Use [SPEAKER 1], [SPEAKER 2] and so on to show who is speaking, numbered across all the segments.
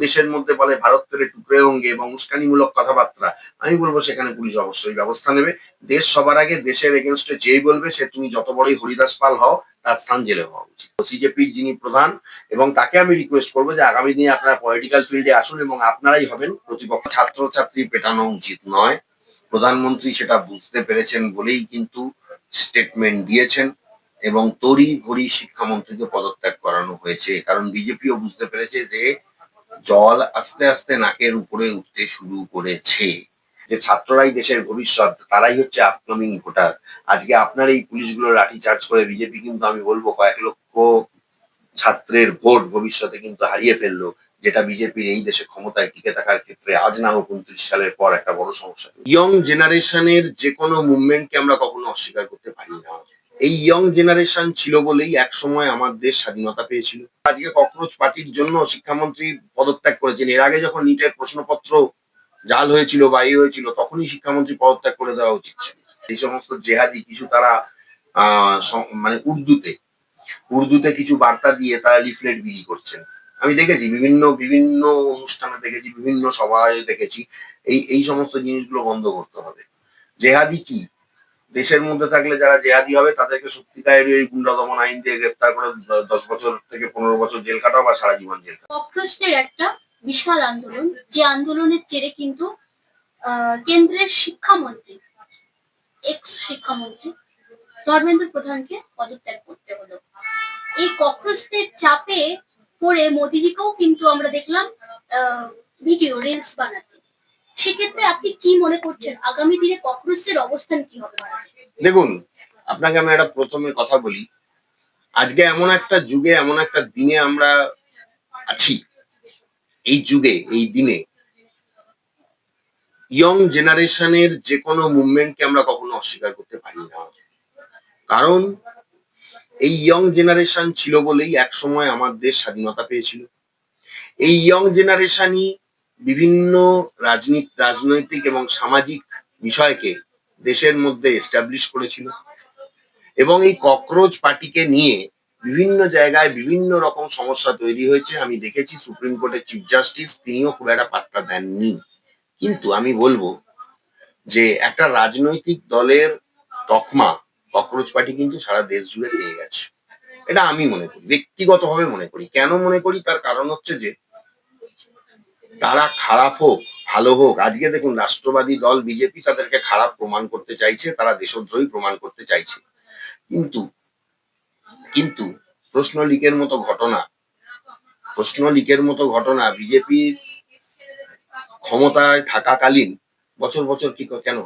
[SPEAKER 1] দেশের মধ্যে বলে ভারত পেরে টুকরে অঙ্গে এবং উস্কানিমূলক কথাবার্তা, আমি বলবো সেখানে পুলিশ অবশ্যই ব্যবস্থা নেবে। দেশ সবার আগে, দেশের এগেনস্টে যেই বলবে সে তুমি যত বড়ই হরিদাস পাল হও, তার স্থান জেলে হওয়া উচিত। সিজেপির যিনি প্রধান, এবং তাকে আমি রিকোয়েস্ট করবো যে আগামী দিনে আপনারা পলিটিক্যাল ফিল্ডে আসুন এবং আপনারাই হবেন প্রতিপক্ষ। ছাত্রছাত্রী পেটানো উচিত নয়। প্রধানমন্ত্রী সেটা বুঝতে পেরেছেন বলেই কিন্তু স্টেটমেন্ট দিয়েছেন এবং তড়ি ঘড়ি শিক্ষামন্ত্রীকে পদত্যাগ করানো হয়েছে। কারণ বিজেপিও বুঝতে পেরেছে যে জল আস্তে আস্তে নাকের উপরে উঠতে শুরু করেছে। যে ছাত্ররাই দেশের ভবিষ্যৎ, তারাই হচ্ছে আপকামিং ভোটার। আজকে আপনার এই পুলিশগুলো লাঠি চার্জ করে বিজেপি কিন্তু আমি বলবো কয়েক লক্ষ ছাত্রের ভোট ভবিষ্যতে কিন্তু হারিয়ে ফেললো, যেটা বিজেপির এই দেশে ক্ষমতায় টিকে থাকার ক্ষেত্রে আজ না হোক 29 সালের পর একটা বড় সমস্যা। ইয়ং জেনারেশনের যে কোনো মুভমেন্টকে আমরা কখনো অস্বীকার করতে পারি না। এই ইয়ং জেনারেশন ছিল বলেই এক সময় আমার দেশ স্বাধীনতা পেয়েছিল। আজকে ককরোচ পার্টির জন্য শিক্ষামন্ত্রী পদত্যাগ করেছেন। এর আগে যখন নিটের প্রশ্নপত্র জাল হয়েছিল বা হয়েছিল, তখনই শিক্ষামন্ত্রী পদত্যাগ করে দেওয়া উচিত ছিল। এই সমস্ত জেহাদি কিছু তারা মানে উর্দুতে কিছু বার্তা দিয়ে তারা লিফলেট বিলি করছেন। আমি দেখেছি বিভিন্ন বিভিন্ন অনুষ্ঠানে দেখেছি, বিভিন্ন সভায় দেখেছি। এই সমস্ত জিনিসগুলো বন্ধ করতে হবে। জেহাদি কি? দেশের মধ্যে থাকলে যারা জেহাদি হবে তাদেরকে সত্যিকারের ওই গুন্ডা দমন আইন দিয়ে গ্রেপ্তার করে 10 বছর থেকে 15 বছর জেল কাটাও বা সারা জীবন জেল কাটাও।
[SPEAKER 2] ককরোচদের একটা বিশাল আন্দোলন, যে আন্দোলনের জেরে কিন্তু কেন্দ্রের শিক্ষামন্ত্রী, এক্স শিক্ষামন্ত্রী ধর্মেন্দ্র প্রধানকে পদত্যাগ করতে হলো। এই ককরোচদের চাপে পড়ে মোদিজিকেও কিন্তু আমরা দেখলাম ভিডিও রিলস বানাতে। সেক্ষেত্রে আপনি কি মনে করছেন আগামী দিনে ককরোচদের অবস্থান কি হবে?
[SPEAKER 1] দেখুন, আপনাকে আমি একটা প্রথমে কথা বলি, আজকে এমন একটা যুগে, এমন একটা দিনে আমরা আছি, এই যুগে, এই দিনে ইয়ং জেনারেশনের যে কোনো মুভমেন্টকে আমরা কখনো অস্বীকার করতে পারি না। কারণ এই ইয়ং জেনারেশন ছিল বলেই এক সময় আমার দেশ স্বাধীনতা পেয়েছিল। এই ইয়ং জেনারেশনই বিভিন্ন রাজনৈতিক এবং সামাজিক বিষয়কে দেশের মধ্যে এস্টাবলিশ করেছিল। এবং এই ককরোচ পার্টিকে নিয়ে বিভিন্ন জায়গায় বিভিন্ন রকম সমস্যা তৈরি হয়েছে। আমি দেখেছি সুপ্রিম কোর্টের চিফ জাস্টিস তিনিও খুব একটা পাত্তা দেননি। কিন্তু আমি বলবো যে একটা রাজনৈতিক দলের তকমা ককরোচ পার্টি কিন্তু সারা দেশ জুড়ে পেয়ে গেছে। এটা আমি মনে করি, ব্যক্তিগতভাবে মনে করি। কেন মনে করি? তার কারণ হচ্ছে যে তারা খারাপ হোক ভালো হোক, আজকে দেখুন রাষ্ট্রবাদী দল বিজেপি তাদেরকে খারাপ প্রমাণ করতে চাইছে, তারা দেশদ্রোহী প্রমাণ করতে চাইছে। কিন্তু কিন্তু প্রশ্ন লিকের মতো বিজেপির ক্ষমতায় থাকাকালীন বছর বছর কি কেন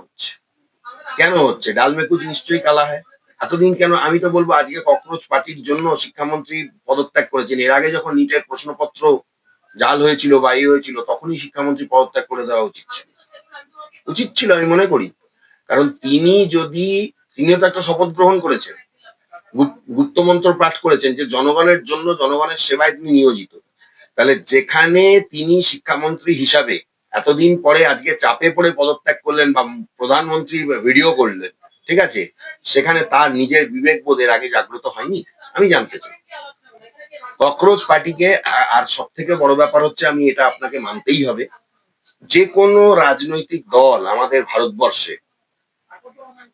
[SPEAKER 1] হচ্ছে? ডাল মে কুচ নিশ্চয়ই কালা হয়। এতদিন কেন? আমি তো বলবো আজকে ককরোচ পার্টির জন্য শিক্ষামন্ত্রী পদত্যাগ করেছেন। এর আগে যখন নিটের প্রশ্নপত্র জাল হয়েছিল বা হয়েছিল, তখনই শিক্ষামন্ত্রী পদত্যাগ করে দেওয়া উচিত ছিল আমি মনে করি। কারণ তিনিও তো একটা শপথ গ্রহণ করেছেন, গুপ্তমন্ত্র পাঠ করেছেন যে জনগণের জন্য, জনগণের সেবায় তিনি নিয়োজিত। তাহলে যেখানে তিনি শিক্ষামন্ত্রী হিসাবে এতদিন পরে আজকে চাপে পড়ে পদত্যাগ করলেন বা প্রধানমন্ত্রী ভিডিও করলেন, ঠিক আছে, সেখানে তার নিজের বিবেক বোধের আগে জাগ্রত হয়নি? আমি জানতে চাই। ককরোচ পার্টিকে, আর সব থেকে বড় ব্যাপার হচ্ছে, আমি এটা আপনাকে মানতেই হবে, যে কোনো রাজনৈতিক দল আমাদের ভারতবর্ষে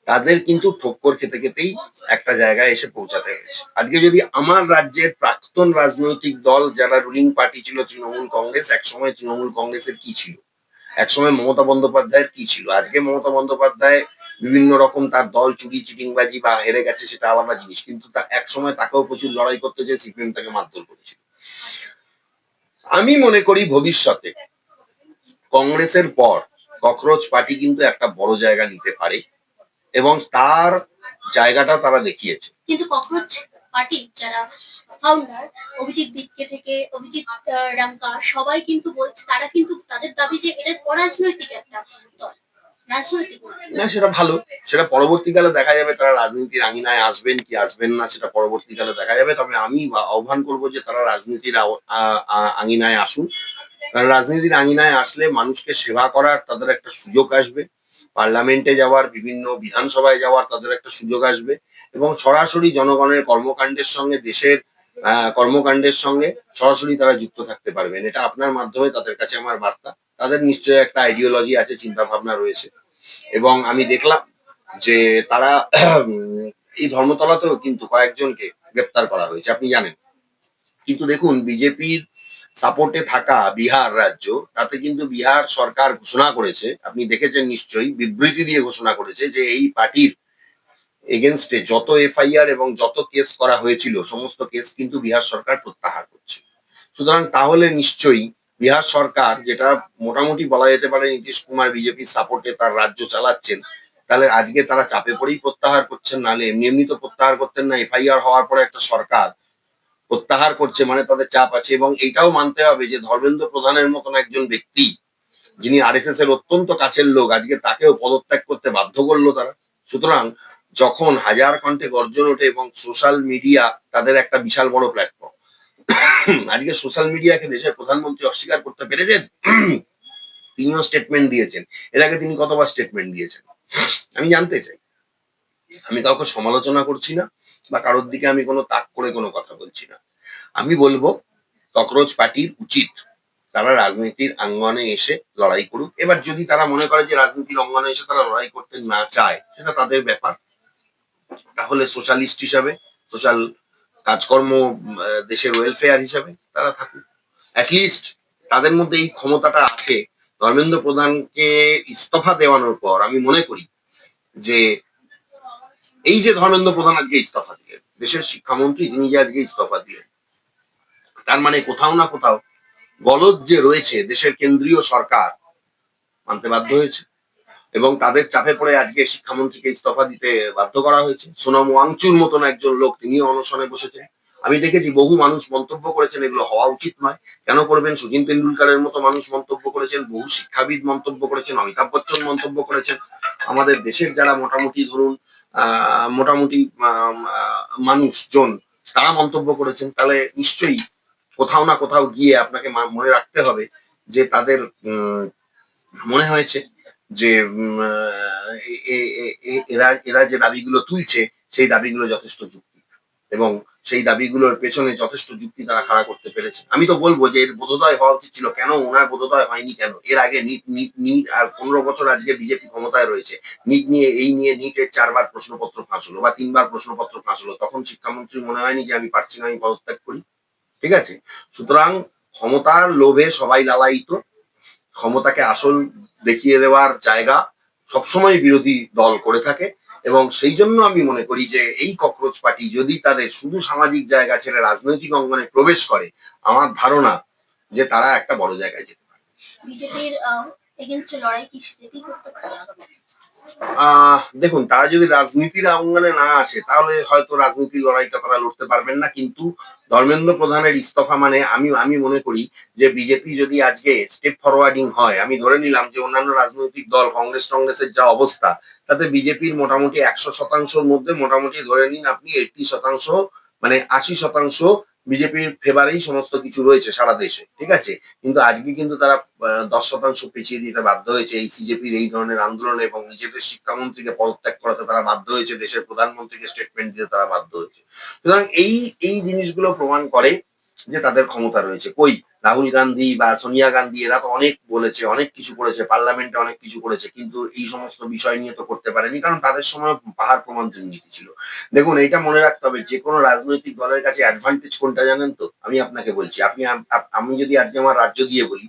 [SPEAKER 1] তাদের কিন্তু ঠক্কর খেতে খেতেই একটা জায়গায় এসে পৌঁছাতে হয়েছে। আজকে যদি আমার রাজ্যের প্রাক্তন রাজনৈতিক দল যারা রুলিং পার্টি ছিল তৃণমূল কংগ্রেস, একসময় তৃণমূল কংগ্রেসের কি ছিল, একসময় মমতা বন্দ্যোপাধ্যায়ের কি ছিল, আজকে মমতা বন্দ্যোপাধ্যায় বিভিন্ন রকম তার দল চুরি চিটিংবাজি বা হেরে গেছে সেটা আলাদা জিনিস, কিন্তু এক সময় তাকেও প্রচুর লড়াই করতে যে সিপিএম তাকে মারধর করেছিল। আমি মনে করি ভবিষ্যতে কংগ্রেসের পর ককরোচ পার্টি কিন্তু একটা বড় জায়গা নিতে পারে এবং তার জায়গাটা তারা দেখিয়েছে।
[SPEAKER 2] কিন্তু ককরোচ পার্টির যারা ফাউন্ডার অভিজিৎ দীপকে থেকে অভিজিৎ রামকা সবাই কিন্তু বলছে, তারা কিন্তু তাদের দাবি যে এটা অরাজনৈতিক একটা দল, রাজনৈতিক
[SPEAKER 1] না। সেটা ভালো, সেটা পরবর্তীকালে দেখা যাবে তারা রাজনীতির আঙিনায় আসবেন কি আসবেন না, সেটা পরবর্তীকালে দেখা যাবে। তবে আমি আহ্বান করবো যে তারা রাজনীতির আঙিনায় আসুন। কারণ রাজনীতির আঙিনায় আসলে মানুষকে সেবা করার তাদের একটা সুযোগ আসবে, পার্লামেন্টে যাওয়ার, বিভিন্ন বিধানসভায় যাওয়ার তাদের একটা সুযোগ আসবে এবং সরাসরি জনগণের কর্মকাণ্ডের সঙ্গে দেশের কর্মকাণ্ডের সঙ্গে সরাসরি তারা যুক্ত থাকতে পারবেন। এটা আপনার মাধ্যমে তাদের কাছে আমার বার্তা। তাদের নিশ্চয়ই একটা আইডিওলজি আছে, চিন্তা ভাবনা রয়েছে, এবং আমি দেখলাম যে তারা এই ধর্মতলাতেও কিন্তু কয়েকজনকে গ্রেপ্তার করা হয়েছে, আপনি জানেন। কিন্তু দেখুন, বিজেপির সাপোর্টে থাকা বিহার রাজ্য, তাতে কিন্তু বিহার সরকার ঘোষণা করেছে, আপনি দেখেছেন নিশ্চয়ই, বিবৃতি দিয়ে ঘোষণা করেছে যে এই পার্টির এগেনস্টে যত এফআইআর এবং যত কেস করা হয়েছিল সমস্ত কেস কিন্তু বিহার সরকার প্রত্যাহার করছে। সুতরাং তাহলে নিশ্চয়ই বিহার সরকার, যেটা মোটামুটি বলা যেতে পারে নীতিশ কুমার বিজেপির সাপোর্টে তার রাজ্য চালাচ্ছেন, তাহলে আজকে তারা চাপে পড়েই প্রত্যাহার করছেন, নাহলে এমনি এমনি তো প্রত্যাহার করতেন না। এফআইআর হওয়ার পরে একটা সরকার প্রত্যাহার করছে মানে তাদের চাপ আছে। এবং এইটাও মানতে হবে যে ধর্মেন্দ্র প্রধানের মতন একজন ব্যক্তি, যিনি আরএসএস এর অত্যন্ত কাছের লোক, আজকে তাকেও পদত্যাগ করতে বাধ্য করলো তারা। সুতরাং যখন হাজার কণ্ঠে গর্জন ওঠে এবং সোশ্যাল মিডিয়া তাদের একটা বিশাল বড় প্ল্যাটফর্ম, আজকে সোশ্যাল মিডিয়াকে দেশের প্রধানমন্ত্রী অস্বীকার করতে পেরেছেন। তিনিও স্টেটমেন্ট দিয়েছেন। এর আগে তিনি কতবার স্টেটমেন্ট দিয়েছেন আমি জানতে চাই। আমি কাউকে সমালোচনা করছি না বা কারোর দিকে আমি কোনো তাক করে কোনো কথা বলছি না। আমি বলবো ককরোচ পার্টির উচিত তারা রাজনীতির অঙ্গনে এসে লড়াই করুক। এবার যদি তারা মনে করে যে রাজনীতির অঙ্গনে এসে তারা লড়াই করতে না চায়, সেটা তাদের ব্যাপার। তাহলে সোশ্যালিস্ট হিসাবে, সোশ্যাল কাজকর্ম, দেশের ওয়েলফেয়ার হিসাবে তারা থাকুক। অ্যাটলিস্ট তাদের মধ্যে এই ক্ষমতাটা আছে। ধর্মেন্দ্র প্রধানকে ইস্তফা দেওয়ানোর পর আমি মনে করি যে এই যে ধর্মেন্দ্র প্রধান আজকে ইস্তফা দিলেন, দেশের শিক্ষামন্ত্রী তিনি যে আজকে ইস্তফা দিলেন, তার মানে কোথাও না কোথাও গলদ যে রয়েছে দেশের কেন্দ্রীয় সরকার মানতে বাধ্য হয়েছে, এবং তাদের চাপে পড়ে আজকে শিক্ষামন্ত্রীকে ইস্তফা দিতে বাধ্য করা হয়েছে। সোনাম ওয়াংচুর মতন একজন লোক, তিনিও অনশনে বসেছেন। আমি দেখেছি বহু মানুষ মন্তব্য করেছেন এগুলো হওয়া উচিত নয়। কেন করবেন? সচিন তেন্ডুলকারের মতো মানুষ মন্তব্য করেছেন, বহু শিক্ষাবিদ মন্তব্য করেছেন, অমিতাভ বচ্চন মন্তব্য করেছেন, আমাদের দেশের যারা মোটামুটি ধরুন মোটামুটি মানুষজন, তারা মন্তব্য করেছেন। তাহলে নিশ্চয়ই কোথাও না কোথাও গিয়ে আপনাকে মনে রাখতে হবে যে তাদের মনে হয়েছে যে এরা এরা যে দাবিগুলো তুলছে সেই দাবিগুলো যথেষ্ট যুক্তি, এবং সেই দাবিগুলোর পেছনে যথেষ্ট যুক্তি তারা খাড়া করতে পেরেছে। আমি তো বলবো যে এর বোধোদয় হওয়া উচিত ছিল। কেন ওনার বোধোদয় হয়নি? কেন এর আগে নিট আর 15 বছর আজকে বিজেপি ক্ষমতায় রয়েছে, নিট নিয়ে নিটের 4বার প্রশ্নপত্র ফাঁস হলো বা 3বার প্রশ্নপত্র ফাঁস হলো, তখন শিক্ষামন্ত্রী মনে হয়নি যে আমি পারছি না, আমি পদত্যাগ করি? ঠিক আছে। সুতরাং ক্ষমতার লোভে সবাই লালায়িত, ক্ষমতাকে আসল দেখিয়ে দেওয়ার জায়গা সবসময় বিরোধী দল করে থাকে। এবং সেই জন্য আমি মনে করি যে এই ককরোচ পার্টি যদি তাদের শুধু সামাজিক জায়গা ছেড়ে রাজনৈতিক অঙ্গনে প্রবেশ করে, আমার ধারণা যে তারা একটা বড় জায়গায় যেতে পারে।
[SPEAKER 2] বিজেপির এগেইনস্টে লড়াই কি বিজেপি করতে পারে আগামী?
[SPEAKER 1] দেখুন, তারা যদি রাজনীতির অঙ্গনে না আসে তাহলে হয়তো রাজনীতির লড়াইটা তারা লড়তে পারবেন না। কিন্তু ধর্মেন্দ্র প্রধানের ইস্তফা মানে আমি মনে করি যে বিজেপি যদি আজকে স্টেপ ফরওয়ার্ডিং হয়, আমি ধরে নিলাম যে অন্যান্য রাজনৈতিক দল টংগ্রেসের যা অবস্থা, তাতে বিজেপির মোটামুটি 100%-র মধ্যে মোটামুটি ধরে নিন আপনি 80%, মানে 80% বিজেপির ফেভারেই সমস্ত কিছু রয়েছে সারা দেশে। ঠিক আছে। কিন্তু আজকে কিন্তু তারা 10% পিছিয়ে দিতে বাধ্য হয়েছে এই সিজেপির এই ধরনের আন্দোলনে, এবং নিজেদের শিক্ষামন্ত্রীকে পদত্যাগ করাতে তারা বাধ্য হয়েছে, দেশের প্রধানমন্ত্রীকে স্টেটমেন্ট দিতে তারা বাধ্য হয়েছে। সুতরাং এই এই জিনিসগুলো প্রমাণ করে যে তাদের ক্ষমতা রয়েছে। কই রাহুল গান্ধী বা সোনিয়া গান্ধী, এরা তো অনেক বলেছে, অনেক কিছু করেছে, পার্লামেন্টে অনেক কিছু করেছে, কিন্তু এই সমস্ত বিষয় নিয়ে তো করতে পারেনি, কারণ তাদের সময় পাহাড় প্রমাণ দুর্নীতি ছিল। দেখুন, এটা মনে রাখতে হবে, যে কোনো রাজনৈতিক দলের কাছে অ্যাডভান্টেজ কোনটা জানেন তো? আমি আপনাকে বলছি, আমি যদি আজকে আমার রাজ্য দিয়ে বলি,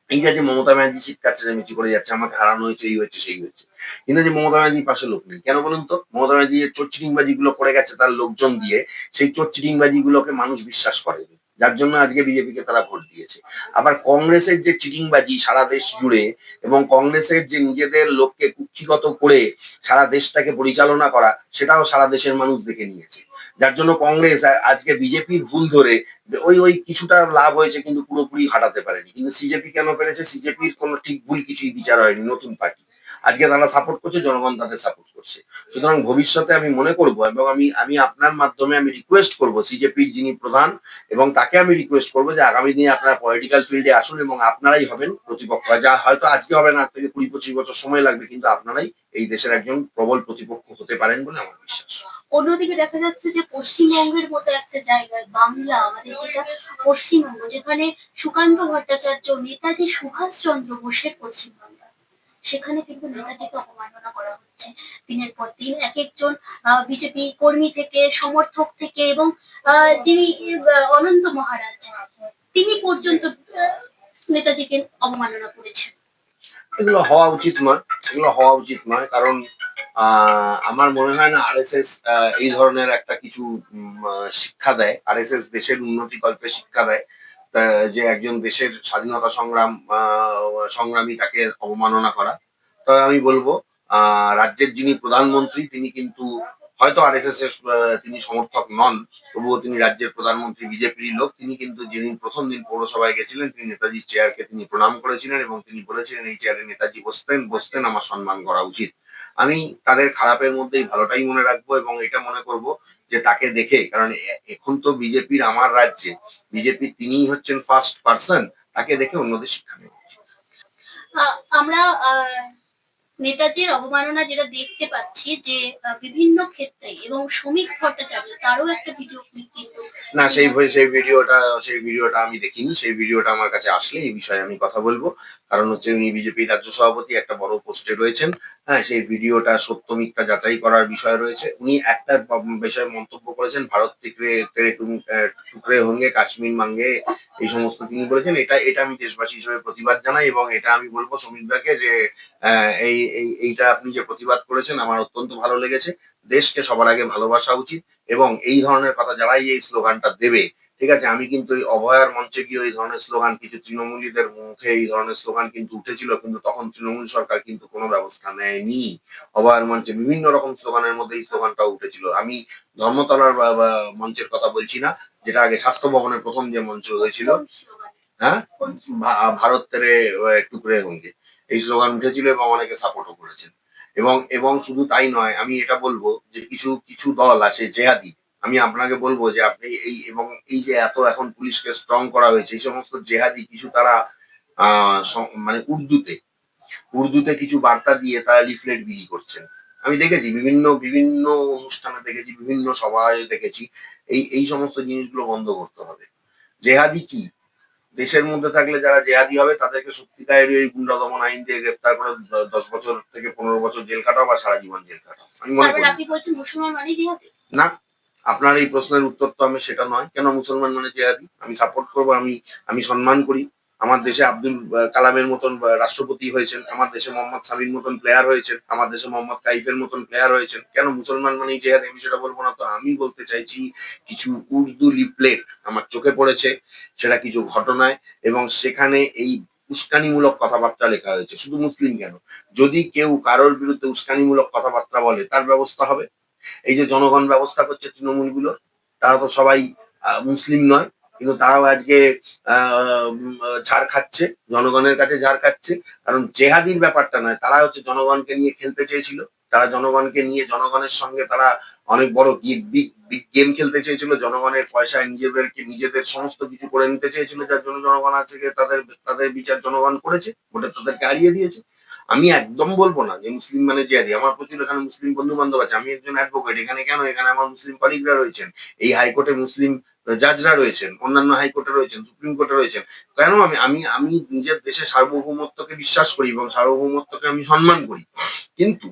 [SPEAKER 1] এই যে মমতা ব্যানার্জি চিৎকার চেঁচামেচি করে যাচ্ছে আমাকে হারানো হয়েছে, এই হয়েছে, সেই হয়েছে, কিন্তু যে মমতা ব্যানার্জির পাশে লোক নেই কেন বলুন তো? মমতা ব্যানার্জি যে চোর চিটিংবাজি গুলো করে গেছে তার লোকজন দিয়ে, সেই চোর চিটিংবাজি গুলোকে মানুষ বিশ্বাস করেনি, যার জন্য আজকে বিজেপিকে তারা ভোট দিয়েছে। আবার কংগ্রেসের যে চিটিংবাজি সারা দেশ জুড়ে, এবং কংগ্রেসের যে নিজেদের লোককে কুক্ষিগত করে সারা দেশটাকে পরিচালনা করা, সেটাও সারা দেশের মানুষ দেখে নিয়েছে। যার জন্য কংগ্রেস আজকে বিজেপির ভুল ধরে ওই কিছুটা লাভ হয়েছে, কিন্তু পুরোপুরি হাঁটাতে পারেনি। কিন্তু সিজেপি কেন পেরেছে? সিজেপির কোনো ঠিক ভুল কিছুই বিচার হয়নি, নতুন পার্টি। আজকে তারা সাপোর্ট করছে, জনগণ তাদের সাপোর্ট করছে। সুতরাং ভবিষ্যতে আমি মনে করব এবং আমি আমি আপনার মাধ্যমে আমি রিকোয়েস্ট করব সিজেপির যিনি প্রধান, এবং তাকে আমি রিকোয়েস্ট করবো যে আগামী দিনে আপনারা পলিটিক্যাল ফিল্ডে আসুন এবং আপনারাই হবেন প্রতিপক্ষ। যা হয়তো আজকে হবে না, আজ থেকে 20-25 বছর সময় লাগবে, কিন্তু আপনারাই এই দেশের একজন প্রবল প্রতিপক্ষ হতে পারেন বলে আমার বিশ্বাস।
[SPEAKER 2] অন্যদিকে দেখা যাচ্ছে যে পশ্চিমবঙ্গের মতো একটা জায়গায় বাংলা, আমাদের যেটা পশ্চিমবঙ্গ, যেখানে সুকান্ত ভট্টাচার্য নেতাজি সুভাষচন্দ্র বোসের পশ্চিমবাংলা, সেখানে কিন্তু নেতাজিকে অবমাননা করা হচ্ছে দিনের পর দিন। এক একজন বিজেপি কর্মী থেকে, সমর্থক থেকে, এবং যিনি অনন্ত মহারাজ, তিনি পর্যন্ত নেতাজিকে অবমাননা করেছেন।
[SPEAKER 1] এগুলো হওয়া উচিত নয়, এগুলো হওয়া উচিত নয়, কারণ আমার মনে হয় না আরএসএস এই ধরনের একটা কিছু শিক্ষা দেয়। আরএসএস দেশের উন্নতি কল্পে শিক্ষা দেয়, যে একজন দেশের স্বাধীনতা সংগ্রামী তাকে অবমাননা করা। তবে আমি বলবো রাজ্যের যিনি প্রধানমন্ত্রী তিনি কিন্তু হয়তো আরএসএস এর তিনি সমর্থক নন, তবুও তিনি রাজ্যের প্রধানমন্ত্রী, বিজেপির লোক। তিনি কিন্তু যেদিন প্রথম দিন পৌরসভায় গেছিলেন, তিনি নেতাজির চেয়ারকে তিনি প্রণাম করেছিলেন এবং তিনি বলেছিলেন এই চেয়ারে নেতাজি বসতেন, আমার সম্মান করা উচিত। আমি তাদের খারাপের মধ্যেই ভালোটাই মনে রাখবো এবং এটা মনে করব যে তাকে দেখে, কারণ এখন তো বিজেপির আমার রাজ্যে বিজেপি তিনিই হচ্ছেন ফার্স্ট পার্সন, তাকে দেখে অন্যদের শিক্ষা নেওয়া উচিত।
[SPEAKER 2] আমরা নেতাজির অবমাননা যেটা দেখতে পাচ্ছি যে বিভিন্ন ক্ষেত্রে, এবং শ্রমিক ভট্টাচার্য তারও একটা ভিডিও ক্লিপ কিন্তু
[SPEAKER 1] না, সেই ভিডিওটা আমি দেখিনি। সেই ভিডিওটা আমার কাছে আসলে এই বিষয়ে আমি কথা বলবো। কারণ হচ্ছে উনি বিজেপির রাজ্য সভাপতি, একটা বড় পোস্টে রয়েছেন। হ্যাঁ, সেই ভিডিওটা সত্য মিথ্যা যাচাই করার বিষয় রয়েছে। উনি একটা বিষয়ে মন্তব্য করেছেন, ভারত থেকে তেরে টুকরে হোঙ্গে কাশ্মীর মাঙ্গে, এই সমস্ত তিনি বলেছেন। এটা আমি দেশবাসী হিসেবে প্রতিবাদ জানাই এবং এটা আমি বলবো শ্রমিকদাকে যে এইটা আপনি যে প্রতিবাদ করেছেন আমার অত্যন্ত ভালো লেগেছে। দেশকে সবার আগে ভালোবাসা উচিত এবং এই ধরনের কথা যারাই এই স্লোগানটা দেবে, ঠিক আছে, আমি কিন্তু এই অভয়ার মঞ্চে গিয়ে এই ধরনের স্লোগান, কিছু তৃণমূলীদের মুখে এই ধরনের স্লোগান কিন্তু উঠেছিল, কিন্তু তখন তৃণমূল সরকার কিন্তু কোনো ব্যবস্থা নেয়নি। অভয়ার মঞ্চে বিভিন্ন রকম স্লোগানের মধ্যে এই স্লোগানটা উঠেছিল। আমি ধর্মতলার বা মঞ্চের কথা বলছি না, যেটা আগে স্বাস্থ্য ভবনের প্রথম যে মঞ্চ হয়েছিল।
[SPEAKER 2] কোন স্লোগান?
[SPEAKER 1] হ্যাঁ, ভারত তেরে টুকরে হোঙ্গে, এই স্লোগান উঠেছিল এবং অনেকে সাপোর্টও করেছেন। এবং শুধু তাই নয়, আমি এটা বলবো যে কিছু কিছু দল আছে জেহাদি। আমি আপনাকে বলবো যে আপনি এই যে এত এখন পুলিশকে স্ট্রং করা হয়েছে, এই সমস্ত জেহাদি কিছু তারা মানে উর্দুতে কিছু বার্তা দিয়ে তারা লিফলেট বিলি করছেন। আমি দেখেছি বিভিন্ন বিভিন্ন অনুষ্ঠানে দেখেছি, বিভিন্ন সভায় দেখেছি। এই সমস্ত জিনিসগুলো বন্ধ করতে হবে। জেহাদি কি? দেশের মধ্যে থাকলে যারা জেহাদি হবে তাদেরকে সত্যিকারেরই ওই গুন্ডা দমন আইন দিয়ে গ্রেপ্তার করে 10 বছর থেকে 15 বছর জেল কাটাও বা সারা জীবন জেল কাটাও। আমি মনে
[SPEAKER 2] তারপর
[SPEAKER 1] করি
[SPEAKER 2] আপনি বলছেন মুসলমান মানেই জিহাদি?
[SPEAKER 1] না। আপনার এই প্রশ্নের উত্তর তো আমি সেটা নয়। কেন মুসলমান মানে জেহাদি? আমি সাপোর্ট করবো, আমি সম্মান করি। আমার দেশে আব্দুল কালামের মতন রাষ্ট্রপতি হয়েছেন, আমার দেশে মোহাম্মদ সামির মতন প্লেয়ার হয়েছেন, আমার দেশে মোহাম্মদ কাইফের মতন প্লেয়ার হয়েছেন। কেন মুসলমান মানেই জেহাদি আমি সেটা বলবো না? তো আমি বলতে চাইছি কিছু উর্দু লিফলেট আমার চোখে পড়েছে, সেটা কিছু ঘটনায়, এবং সেখানে এই উস্কানিমূলক কথাবার্তা লেখা হয়েছে। শুধু মুসলিম কেন, যদি কেউ কারোর বিরুদ্ধে উস্কানিমূলক কথাবার্তা বলে তার ব্যবস্থা হবে। এই যে জনগণ ব্যবস্থা করছে তৃণমূলগুলো, তারা তো সবাই মুসলিম নয়, কিন্তু তারাও আজকে ঝাড় খাচ্ছে, জনগণের কাছে ঝাড় খাচ্ছে। কারণ জেহাদির ব্যাপারটা নয়, তারা হচ্ছে জনগণকে নিয়ে খেলতে চেয়েছিল, তারা জনগণকে নিয়ে জনগণের সঙ্গে তারা অনেক বড় বিগ গেম খেলতে চেয়েছিল, জনগণের পয়সায় নিজেদের সমস্ত কিছু করে নিতে চেয়েছিল, যার জন্য জনগণ আছে তাদের তাদের বিচার জনগণ করেছে, ভোটে তাদেরকে হারিয়ে দিয়েছে। আমি একদম বলবো না যে মুসলিম মানে জিহাদি। আমার প্রচুর এখানে মুসলিম বন্ধু বান্ধব আছে, আমি একজন অ্যাডভোকেট। এখানে কেন, এখানে আমার মুসলিম কলিগরা রয়েছেন, এই হাইকোর্টে মুসলিম জাজরা রয়েছেন, অন্যান্য হাইকোর্টে রয়েছেন, সুপ্রিম কোর্টে রয়েছেন। কেন আমি আমি আমি নিজের দেশের সার্বভৌমত্বকে বিশ্বাস করি এবং সার্বভৌমত্বকে আমি সম্মান করি, কিন্তু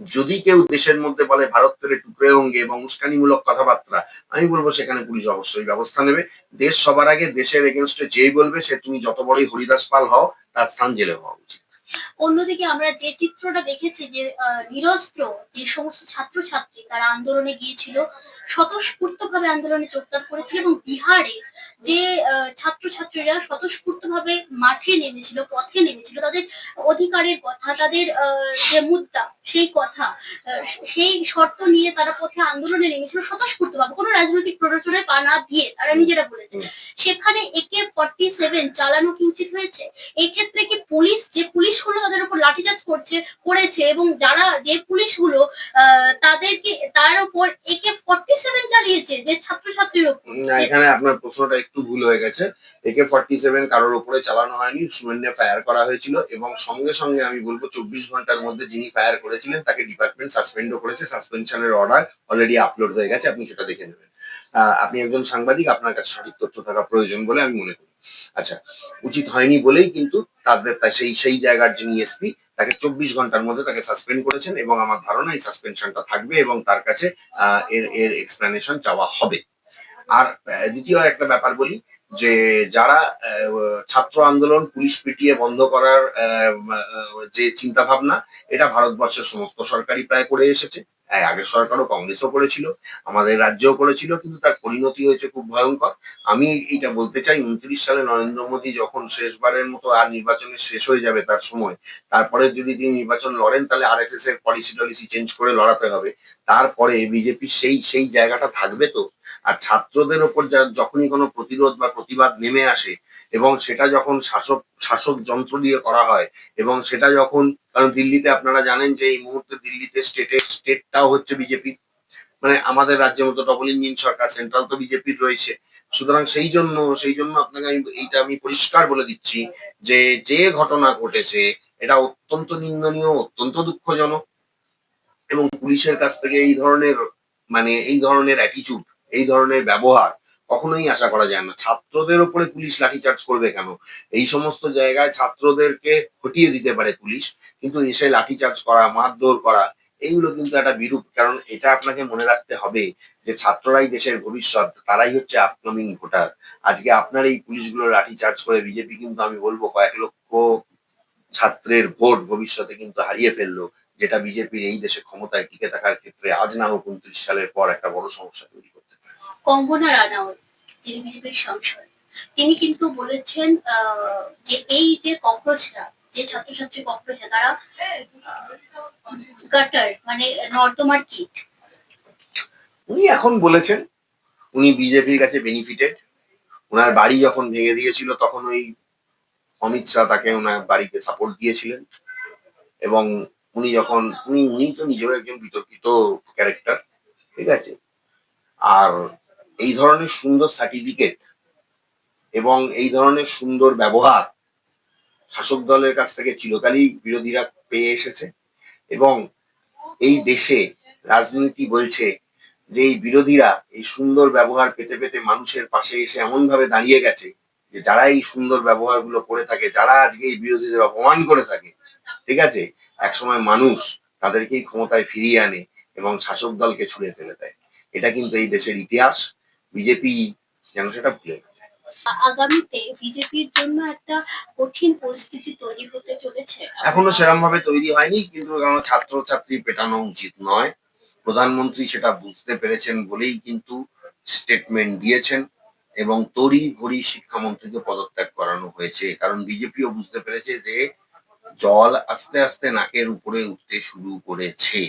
[SPEAKER 1] যদি কেউ দেশের মধ্যে বলে ভারত তেরে টুকরে হোঙ্গে এবং উস্কানিমূলক কথাবার্তা, আমি বলবো সেখানে পুলিশ অবশ্যই ব্যবস্থা নেবে। দেশ সবার আগে, দেশের এগেনস্টে যেই বলবে সে তুমি যত বড়ই হরিদাস পাল হও, তার স্থান জেলে হওয়া উচিত।
[SPEAKER 2] অন্যদিকে আমরা যে চিত্রটা দেখেছি যে নিরস্ত্র যে সমস্ত ছাত্রছাত্রী তারা আন্দোলনে গিয়েছিল, স্বতঃস্ফূর্তভাবে আন্দোলনে যোগদান করেছিল, এবং বিহারে যে ছাত্রছাত্রীরা স্বতঃস্ফূর্তভাবে মাঠে নেমেছিল, পথে নেমেছিল, তাদের অধিকারের কথা, তাদের যে মুদ্রা সেই কথা, সেই শর্ত নিয়ে তারা পথে আন্দোলনে নেমেছিল স্বতঃস্ফূর্তভাবে, কোনো রাজনৈতিক প্ররোচনায় পা না দিয়ে তারা নিজেরা বলেছে। সেখানে AK-47 চালানো কি উচিত হয়েছে? এক্ষেত্রে কি পুলিশ, যে পুলিশগুলো তাদের উপর লাঠিচার্জ করেছে এবং যে পুলিশগুলো তাদেরকে তার উপর AK-47 চালিয়েছে যে ছাত্রছাত্রীর উপর,
[SPEAKER 1] না, এখানে আপনার প্রশ্নটা একটু ভুল হয়ে গেছে। AK-47 কারোর উপরে চালানো হয়নি, শূন্যে ফায়ার করা হয়েছিল এবং সঙ্গে সঙ্গে আমি বলবো 24 ঘন্টার মধ্যে যিনি ফায়ার করেছিলেন তাকে ডিপার্টমেন্ট সাসপেন্ডও করেছে। সাসপেনশনের অর্ডার অলরেডি আপলোড হয়ে গেছে, আপনি সেটা দেখে নেবেন। আপনি একজন সাংবাদিক, আপনার কাছে সঠিক তথ্য থাকা প্রয়োজন বলে আমি মনে করি। আচ্ছা, উচিত হয়নি বলেই কিন্তু সেই জায়গার যিনি এসপি তাকে 24 ঘন্টার মধ্যে তাকে সাসপেন্ড করেছেন এবং আমার ধারণা এই সাসপেনশনটা থাকবে এবং তার কাছে এর এক্সপ্লেনেশন চাওয়া হবে। আর দ্বিতীয় একটা ব্যাপার বলি, যে যারা ছাত্র আন্দোলন পুলিশ পিটিয়ে বন্ধ করার যে চিন্তা ভাবনা, এটা ভারতবর্ষের সমস্ত সরকারই প্রায় করে এসেছে। আগের সরকারও, কংগ্রেসও করেছিল, আমাদের রাজ্যও করেছিল, কিন্তু তার পরিণতি হয়েছে খুব ভয়ঙ্কর। আমি এটা বলতে চাই, 29 সালে নরেন্দ্র মোদী যখন শেষবারের মতো আর নির্বাচনে শেষ হয়ে যাবে তার সময়, তারপরে যদি তিনি নির্বাচন লড়েন তাহলে RSS এর পলিসি চেঞ্জ করে লড়াতে হবে। তারপরে বিজেপির সেই জায়গাটা থাকবে তো? আর ছাত্রদের ওপর যখনই কোনো প্রতিরোধ বা প্রতিবাদ নেমে আসে এবং সেটা যখন শাসক যন্ত্র দিয়ে করা হয় এবং সেটা যখন, কারণ দিল্লিতে আপনারা জানেন যে এই মুহূর্তে দিল্লিতে স্টেটটাও হচ্ছে বিজেপি, মানে আমাদের রাজ্যের মতো ডবল ইঞ্জিন সরকার, সেন্ট্রাল তো বিজেপির রয়েছে। সুতরাং সেই জন্য আপনাকে আমি পরিষ্কার বলে দিচ্ছি যে যে ঘটনা ঘটেছে এটা অত্যন্ত নিন্দনীয়, অত্যন্ত দুঃখজনক এবং পুলিশের কাছ থেকে এই ধরনের অ্যাটিচিউড, এই ধরনের ব্যবহার কখনোই আশা করা যায় না। ছাত্রদের উপরে পুলিশ লাঠিচার্জ করবে কেন? এই সমস্ত জায়গায় ছাত্রদেরকে হটিয়ে দিতে পারে পুলিশ, কিন্তু এসে লাঠিচার্জ করা, মারধর করা, এইগুলো কিন্তু একটা বিরূপ। কারণ এটা আপনাকে মনে রাখতে হবে যে ছাত্ররাই দেশের ভবিষ্যৎ, তারাই হচ্ছে আপকামিং ভোটার। আজকে আপনার এই পুলিশগুলো লাঠিচার্জ করে বিজেপি কিন্তু আমি বলবো কয়েক লক্ষ ছাত্রের ভোট ভবিষ্যতে কিন্তু হারিয়ে ফেললো, যেটা বিজেপির এই দেশে ক্ষমতায় টিকে থাকার ক্ষেত্রে আজ না হোক 29 সালের পর একটা বড় সমস্যা তৈরি করতে পারে।
[SPEAKER 2] কঙ্গনা রানাউত, যিনি বিজেপির সাংসদ, তিনি কিন্তু বলেছেন যে এই যে ককরোচরা, যে ছাত্রছাত্রী ককরোচরা, তারা গাটার মানে নর্দমার কীট।
[SPEAKER 1] উনি এখন বলেছেন উনি বিজেপির কাছে বেনিফিটেড। ওনার বাড়ি যখন ভেঙে দিয়েছিল তখন ওই অমিত শাহ তাকে ওনার বাড়িতে সাপোর্ট দিয়েছিলেন এবং উনি তো নিজেও একজন বিতর্কিত ক্যারেক্টার, ঠিক আছে। আর এই ধরনের সুন্দর সার্টিফিকেট এবং এই ধরনের সুন্দর ব্যবহার শাসক দলের কাছ থেকে চিরকালই বিরোধীরা পেয়ে এসেছে এবং এই দেশে রাজনীতি বলছে যে এই বিরোধীরা এই সুন্দর ব্যবহার পেতে পেতে মানুষের পাশে এসে এমন ভাবে দাঁড়িয়ে গেছে যে যারা এই সুন্দর ব্যবহারগুলো করে থাকে, যারা আজকে এই বিরোধীদের অপমান করে থাকে, ঠিক আছে, একসময় মানুষ তাদেরকেই ক্ষমতায় ফিরিয়ে আনে এবং শাসক দলকে ছুঁড়ে ফেলে দেয়। এটা কিন্তু এই দেশের ইতিহাস, বিজেপি যেন সেটা ভুলে না যায়।
[SPEAKER 2] আগামীতে বিজেপির জন্য একটা কঠিন পরিস্থিতি তৈরি হতে চলেছে।
[SPEAKER 1] এখনো সেরকম ভাবে তৈরি হয়নি, কিন্তু ছাত্রছাত্রী পেটানো উচিত নয়। প্রধানমন্ত্রী সেটা বুঝতে পেরেছেন বলেই কিন্তু স্টেটমেন্ট দিয়েছেন এবং তড়িঘড়ি শিক্ষামন্ত্রীকে পদত্যাগ করানো হয়েছে। কারণ বিজেপিও বুঝতে পেরেছে যে জল আস্তে আস্তে নাকের উপরে উঠতে শুরু করেছে।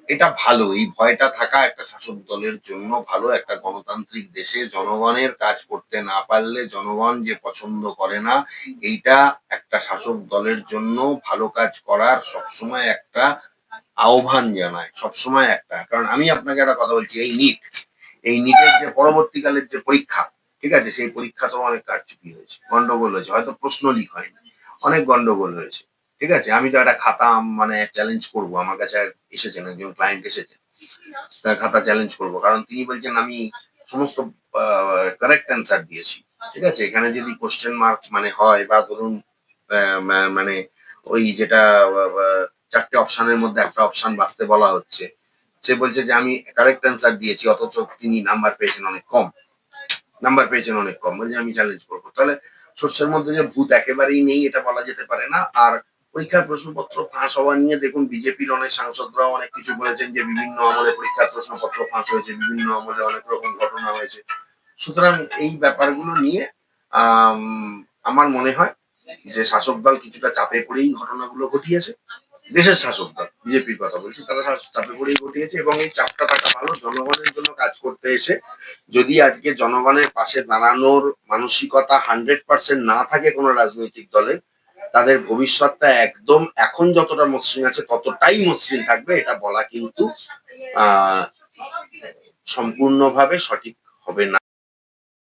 [SPEAKER 1] এটা ভালো, এই ভয়টা থাকা একটা শাসক দলের জন্য ভালো। একটা গণতান্ত্রিক দেশে জনগণের কাজ করতে না পারলে জনগণ যে পছন্দ করে না, এইটা একটা শাসক দলের জন্য ভালো কাজ করার সবসময় একটা আহ্বান জানায়, সবসময় একটা। কারণ আমি আপনাকে একটা কথা বলছি, এই নিটের যে পরবর্তীকালের যে পরীক্ষা, ঠিক আছে, সেই পরীক্ষাতেও অনেক কারচুপি হয়েছে, গন্ডগোল হয়েছে, হয়তো প্রশ্ন লিক হয়নি, অনেক গন্ডগোল হয়েছে, ঠিক আছে। আমি তো একটা খাতা চ্যালেঞ্জ করব, আমার কাছে এসেছেন একজন ক্লায়েন্ট এসেছেন, তার খাতা চ্যালেঞ্জ করব, কারণ তিনি বলছেন আমি সমস্ত কারেক্ট অ্যান্সার দিয়েছি, ঠিক আছে। এখানে যদি কোশ্চেন মার্ক হয় বা ধরুন মানে ওই যেটা চারটে অপশনের মধ্যে একটা অপশন বাঁচতে বলা হচ্ছে, সে বলছে যে আমি কারেক্ট অ্যান্সার দিয়েছি, অথচ তিনি নাম্বার পেয়েছেন অনেক কম, বলছে আমি চ্যালেঞ্জ করবো। তাহলে শস্যের মধ্যে যে ভূত একেবারেই নেই এটা বলা যেতে পারে না। আর পরীক্ষার প্রশ্নপত্র ফাঁস হওয়া নিয়ে দেখুন বিজেপির অনেক সাংসদরাও অনেক কিছু বলেছেন যে বিভিন্ন আমলে পরীক্ষার প্রশ্নপত্র ফাঁস হয়েছে, বিভিন্ন আমলে অনেক রকম ঘটনা হয়েছে। সুতরাং এই ব্যাপারগুলো নিয়ে আম, আমার মনে হয় যে শাসক দল কিছুটা চাপে পড়েই ঘটনাগুলো ঘটিয়েছে। দেশের শাসক দল, বিজেপির কথা বলছি, তারা চাপে পড়েই ঘটিয়েছে এবং এই চাপটা থাকা ভালো। জনগণের জন্য কাজ করতে এসে যদি আজকে জনগণের পাশে দাঁড়ানোর মানসিকতা 100% না থাকে কোনো রাজনৈতিক দলের, তাদের ভবিষ্যৎটা একদম এখন যতটা মসৃণ আছে ততটাই মসৃণ থাকবে, এটা বলা কিন্তু আহ সম্পূর্ণভাবে সঠিক হবে না।